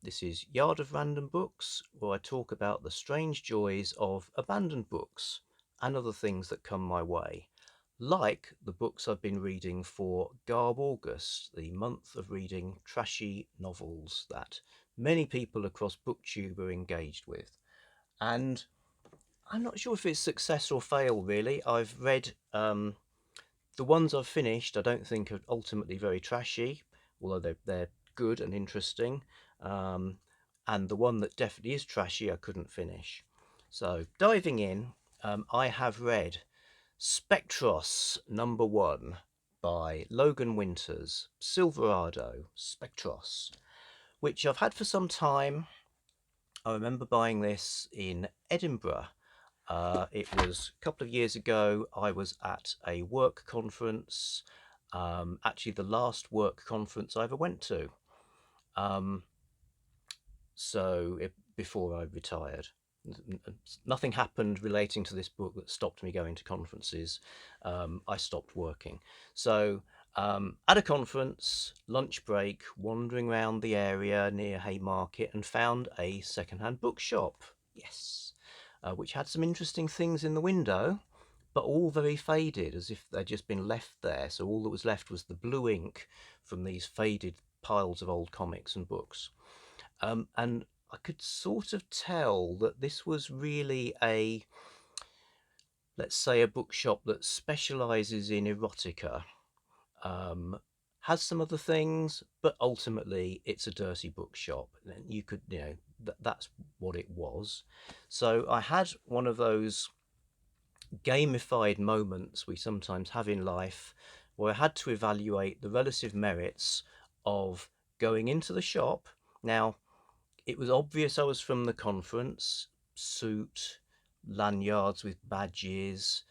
This is Yard of Random Books, where I talk about the strange joys of abandoned books and other things that come my way, like the books I've been reading for Garbaugust, the month of reading trashy novels that many people across BookTube are engaged with. And I'm not sure if it's success or fail, really. I've read the ones I've finished, I don't think are ultimately very trashy, although they're good and interesting. Um, and the one that definitely is trashy, I couldn't finish. So diving in, I have read Spectros #1 by Logan Winters, Silverado, Spectros, which I've had for some time. I remember buying this in Edinburgh. It was a couple of years ago. I was at a work conference, actually the last work conference I ever went to. Um, before I retired, nothing happened relating to this book that stopped me going to conferences. I stopped working. So at a conference, lunch break, wandering around the area near Haymarket and found a second-hand bookshop. Yes, which had some interesting things in the window, but all very faded, as if they'd just been left there. So all that was left was the blue ink from these faded piles of old comics and books. And I could sort of tell that this was really a, let's say, a bookshop that specializes in erotica. Um, has some other things, but ultimately it's a dirty bookshop. And you could, that's what it was. So I had one of those gamified moments we sometimes have in life where I had to evaluate the relative merits of going into the shop. Now, it was obvious I was from the conference: suit, lanyards with badges,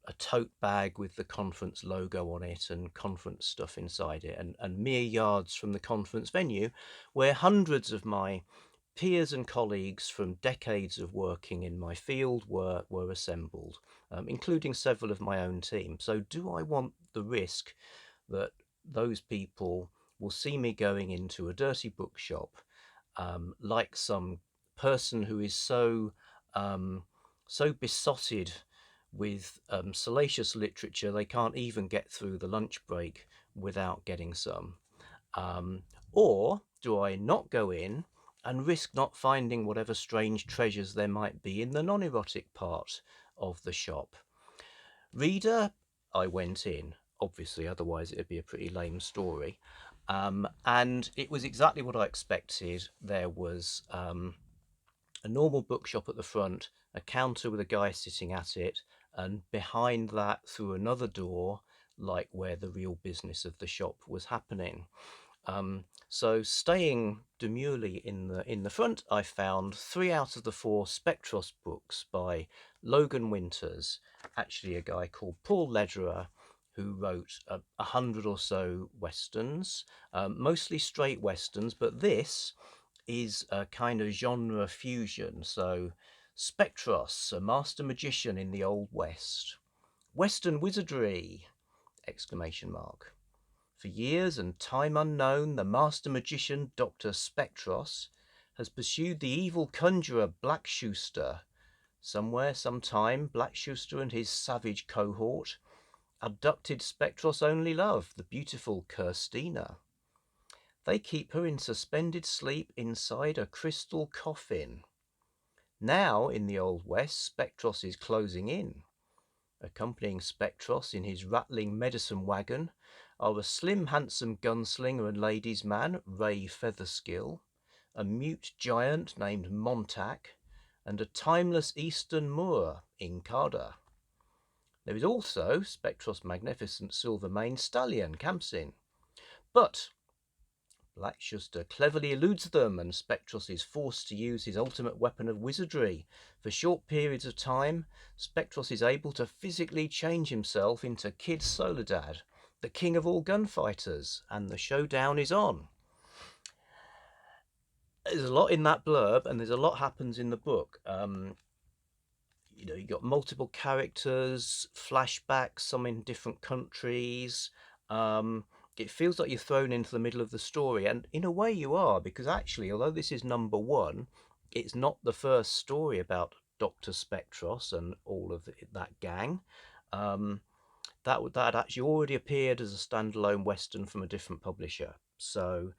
a tote bag with the conference logo on it and conference stuff inside it, and mere yards from the conference venue where hundreds of my peers and colleagues from decades of working in my field were assembled, including several of my own team. So do I want the risk that those people will see me going into a dirty bookshop, like some person who is so besotted with salacious literature they can't even get through the lunch break without getting some? Um, or do I not go in and risk not finding whatever strange treasures there might be in the non-erotic part of the shop? Reader, I went in, obviously, otherwise it'd be a pretty lame story. And it was exactly what I expected. There was a normal bookshop at the front, a counter with a guy sitting at it, and behind that, through another door, like where the real business of the shop was happening. So staying demurely in the front, I found 3 out of the 4 Spectros books by Logan Winters, actually a guy called Paul Lederer, who wrote 100 or so westerns, mostly straight westerns, but this is a kind of genre fusion. So Spectros, a master magician in the Old West. Western wizardry! Exclamation mark. For years and time unknown, the master magician Dr. Spectros has pursued the evil conjurer Black Schuster. Somewhere, sometime, Black Schuster and his savage cohort abducted Spectros' only love, the beautiful Kirstina. They keep her in suspended sleep inside a crystal coffin. Now, in the Old West, Spectros is closing in. Accompanying Spectros in his rattling medicine wagon are a slim, handsome gunslinger and ladies' man, Ray Featherskill, a mute giant named Montac, and a timeless Eastern Moor, Inkada. There is also Spectros' magnificent silver-maned stallion, Kamsin. But Black Schuster cleverly eludes them, and Spectros is forced to use his ultimate weapon of wizardry. For short periods of time, Spectros is able to physically change himself into Kid Soledad, the king of all gunfighters, and the showdown is on. There's a lot in that blurb, and there's a lot happens in the book. You got multiple characters, flashbacks, some in different countries. it feels like you're thrown into the middle of the story, and in a way you are, because actually, although this is number one, it's not the first story about Dr. Spectros and all of that gang. Um, that had actually already appeared as a standalone Western from a different publisher. So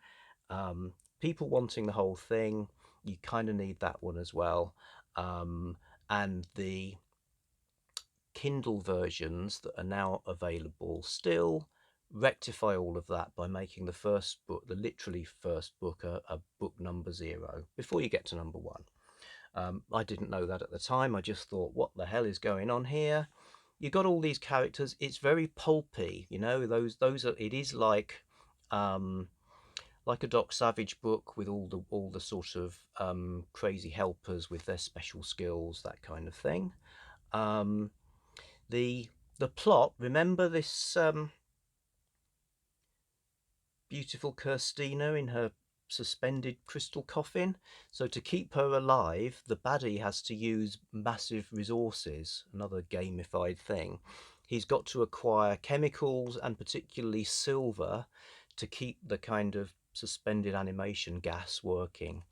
um, people wanting the whole thing, you kind of need that one as well. Um, and the Kindle versions that are now available still rectify all of that by making the first book, the literally first book, a book number zero before you get to number one. I didn't know that at the time. I just thought, what the hell is going on here? You got all these characters. It's very pulpy, you know. Those are. It is um, like a Doc Savage book with all the sort of crazy helpers with their special skills, that kind of thing. Um, the the plot. Remember this beautiful Kirstina in her suspended crystal coffin. So to keep her alive, the baddie has to use massive resources, another gamified thing. He's got to acquire chemicals and particularly silver to keep the kind of suspended animation gas working.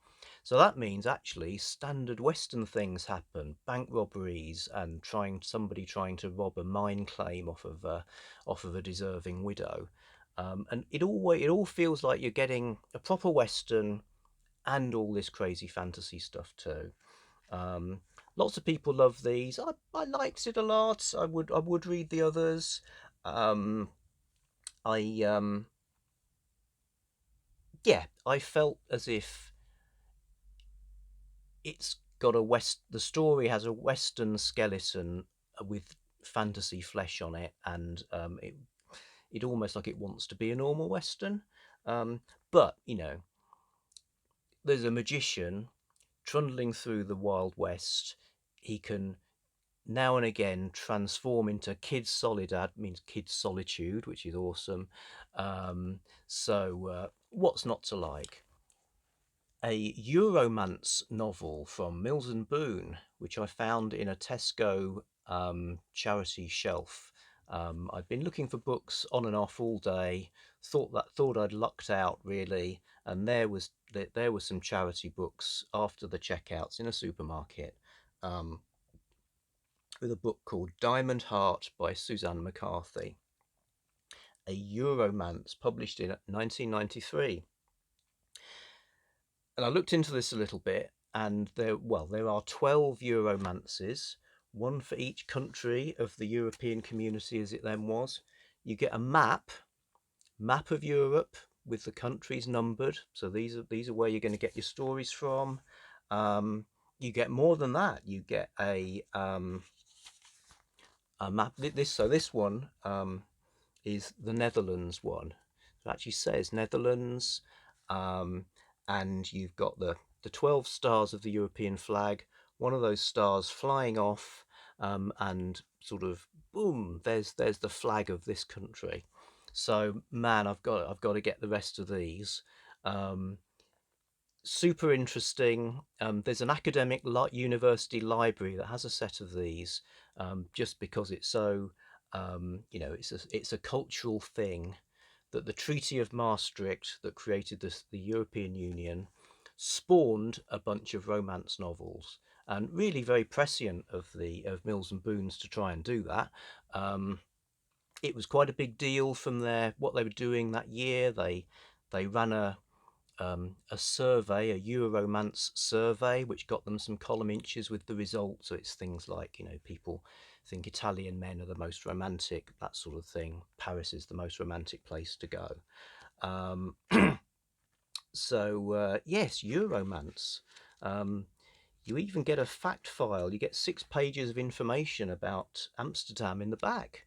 So that means actually standard Western things happen, bank robberies and somebody trying to rob a mine claim off of a deserving widow. And it all feels like you're getting a proper Western and all this crazy fantasy stuff too. Um, Lots of people love these. I liked it a lot. I would read the others. Um, I Yeah, I felt as if it's got the story has a Western skeleton with fantasy flesh on it, and it almost like it wants to be a normal Western. But there's a magician trundling through the Wild West. He can now and again transform into Kid Soledad, means Kid Solitude, which is awesome. What's not to like? A Euromance novel from Mills and Boon, which I found in a Tesco charity shelf. I'd been looking for books on and off all day. Thought I'd lucked out really, and there was some charity books after the checkouts in a supermarket, um, with a book called Diamond Heart by Susanne McCarthy, a Euromance published in 1993. And I looked into this a little bit, and there are 12 Euromances, one for each country of the European community as it then was. You get a map of Europe with the countries numbered. So these are where you're going to get your stories from. You get more than that. You get a map. This one is the Netherlands one. It actually says Netherlands, um, and you've got the 12 stars of the European flag. One of those stars flying off, and sort of boom. There's the flag of this country. So man, I've got to get the rest of these. Um, Super interesting. There's an academic university library that has a set of these, just because it's so, it's a cultural thing that the Treaty of Maastricht that created the European Union spawned a bunch of romance novels, and really very prescient of Mills and Boons to try and do that. It was quite a big deal from what they were doing that year. They ran a survey, a Euromance survey, which got them some column inches with the results. So it's things like, people think Italian men are the most romantic, that sort of thing. Paris is the most romantic place to go. Um, yes, Euromance. You even get a fact file. You get 6 pages of information about Amsterdam in the back.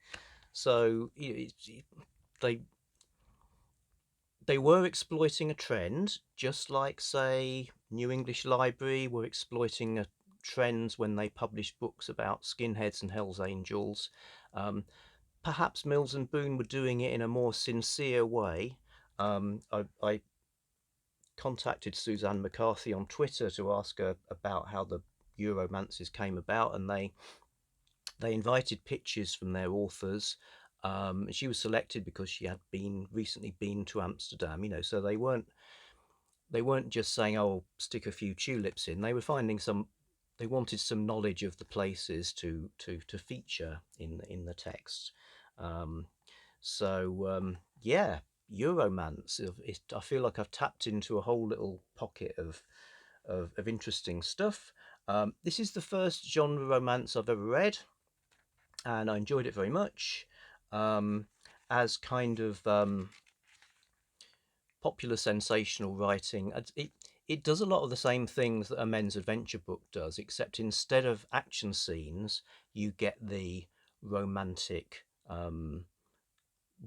So they they were exploiting a trend, just like, say, New English Library were exploiting a trends when they published books about skinheads and Hell's Angels. Perhaps Mills and Boon were doing it in a more sincere way. I contacted Susanne McCarthy on Twitter to ask her about how the Euromances came about, and they invited pictures from their authors. She was selected because she had recently been to Amsterdam, so they weren't just saying, "Oh, stick a few tulips in." They were finding some. They wanted some knowledge of the places to feature in the text. Um, yeah, Euromance. I feel like I've tapped into a whole little pocket of interesting stuff. This is the first genre romance I've ever read, and I enjoyed it very much. Um, as kind of popular sensational writing, it does a lot of the same things that a men's adventure book does, except instead of action scenes, you get the romantic,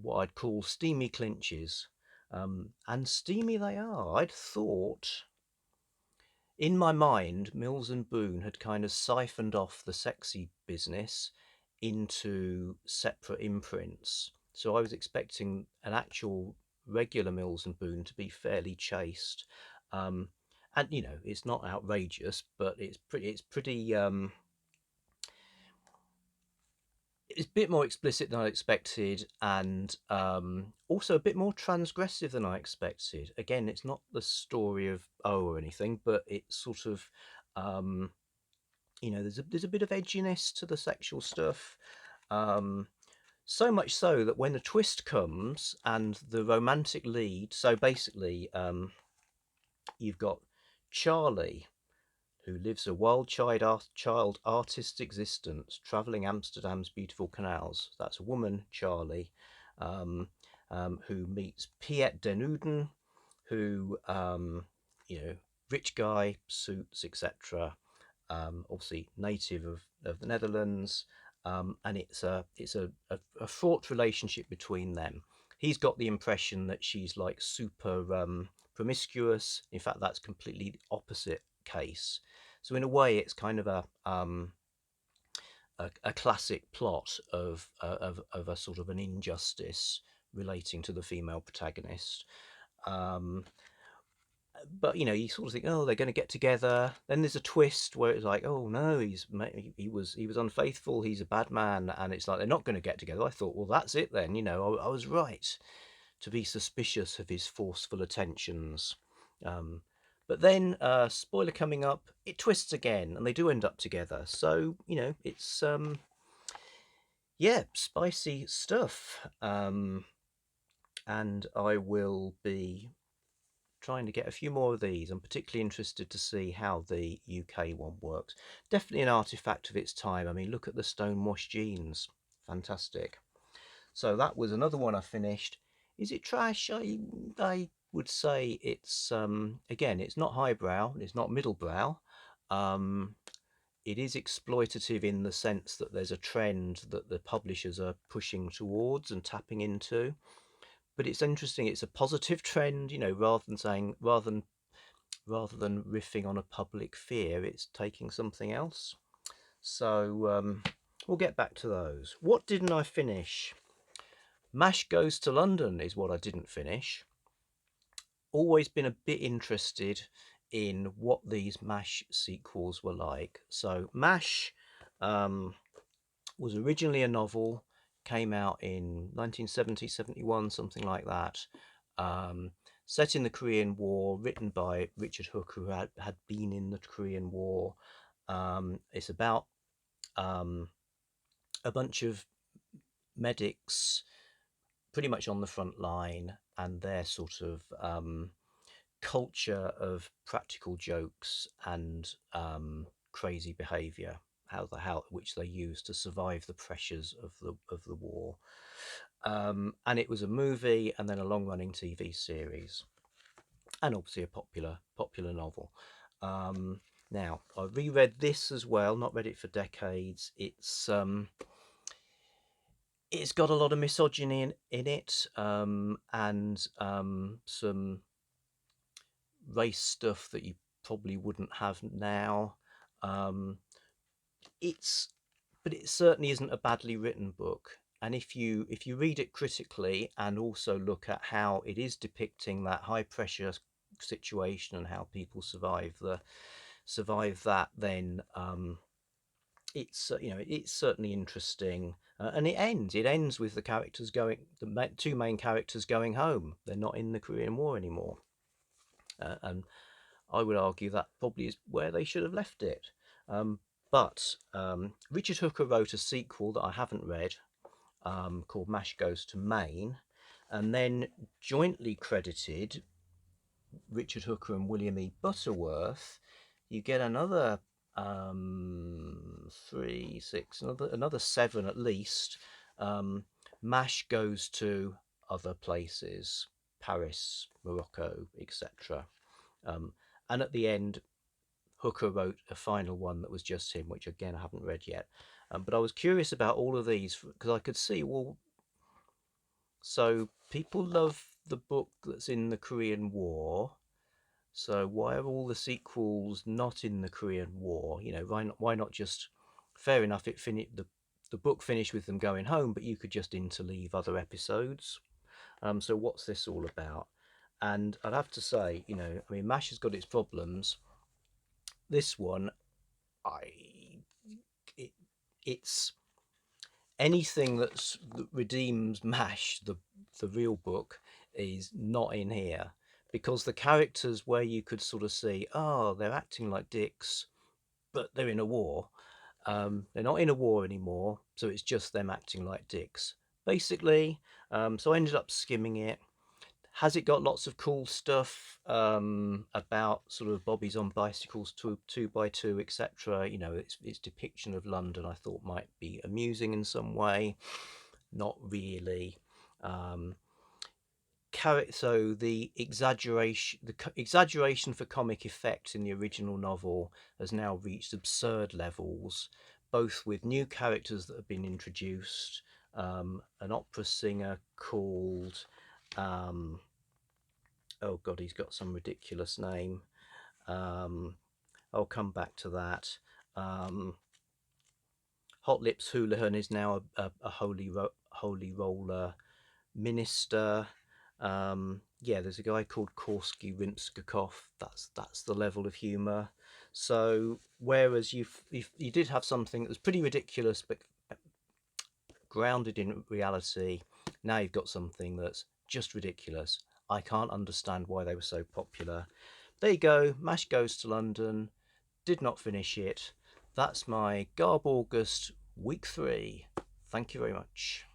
what I'd call steamy clinches. And steamy they are. I'd thought, in my mind, Mills and Boon had kind of siphoned off the sexy business into separate imprints. So I was expecting an actual regular Mills and Boon to be fairly chaste. Um, and it's not outrageous, but it's a bit more explicit than I expected, and also a bit more transgressive than I expected. Again, it's not the story of or anything, but it's sort of um, there's a bit of edginess to the sexual stuff. Um, so much so that when the twist comes and the romantic lead, so basically, you've got Charlie, who lives a wild child artist's existence, travelling Amsterdam's beautiful canals. That's a woman, Charlie, um, who meets Piet Den Uden, who, rich guy, suits, etc. Obviously native of the Netherlands, and it's a fraught relationship between them. He's got the impression that she's like super promiscuous. In fact, that's completely the opposite case. So in a way, it's kind of a classic plot of a sort of an injustice relating to the female protagonist. Um, but you sort of think, oh, they're going to get together. Then there's a twist where it's like, oh no, he was unfaithful. He's a bad man, and it's like they're not going to get together. I thought, well, that's it then. I was right to be suspicious of his forceful attentions. Um, but then, spoiler coming up, it twists again, and they do end up together. So it's yeah, spicy stuff. And I will be trying to get a few more of these. I'm particularly interested to see how the UK one works. Definitely an artifact of its time. I mean, look at the stonewashed jeans. Fantastic. So that was another one I finished. Is it trash? I would say it's again, it's not highbrow, it's not middlebrow. Um, it is exploitative in the sense that there's a trend that the publishers are pushing towards and tapping into. But it's interesting. It's a positive trend, rather than riffing on a public fear, it's taking something else. So we'll get back to those. What didn't I finish? MASH Goes to London is what I didn't finish. Always been a bit interested in what these MASH sequels were like. So MASH was originally a novel, came out in 1970, 71, something like that. Set in the Korean War, written by Richard Hook, who had been in the Korean War. It's about a bunch of medics pretty much on the front line and their sort of culture of practical jokes and crazy behaviour, which they use to survive the pressures of the war. And it was a movie and then a long running TV series, and obviously a popular novel. Now I reread this as well, not read it for decades. It's got a lot of misogyny in it, and some race stuff that you probably wouldn't have now. Um, it's but it certainly isn't a badly written book. And if you read it critically and also look at how it is depicting that high pressure situation and how people survive that, then it's you know, it's certainly interesting, and it ends with the characters going, the two main characters going home. They're not in the Korean War anymore, and I would argue that probably is where they should have left it. But Richard Hooker wrote a sequel that I haven't read, called Mash Goes to Maine, and then jointly credited Richard Hooker and William E. Butterworth. You get another three, six, another seven at least. Mash goes to other places, Paris, Morocco, etc. And at the end, Hooker wrote a final one that was just him, which again I haven't read yet. But I was curious about all of these because I could see, well, so people love the book that's in the Korean War. So why are all the sequels not in the Korean War? You know, why not just, fair enough, the book finished with them going home, but you could just interleave other episodes. So what's this all about? And I'd have to say, you know, I mean, MASH has got its problems. This one, it's anything that redeems MASH, the real book, is not in here, because the characters where you could sort of see, oh, they're acting like dicks, but they're in a war. They're not in a war anymore, so it's just them acting like dicks, basically. So I ended up skimming it. Has it got lots of cool stuff about sort of bobbies on bicycles, two by two, etc.? You know, its depiction of London I thought might be amusing in some way. Not really. Um, so the exaggeration for comic effect in the original novel has now reached absurd levels, both with new characters that have been introduced, an opera singer called oh god, he's got some ridiculous name. I'll come back to that. Hot Lips Houlihan is now a holy roller minister. Yeah, there's a guy called Korsky Rimskakov. That's the level of humour. So whereas you did have something that was pretty ridiculous but grounded in reality, now you've got something that's just ridiculous. I can't understand why they were so popular. There you go. MASH Goes to London. Did not finish it. That's my Garbaugust week 3. Thank you very much.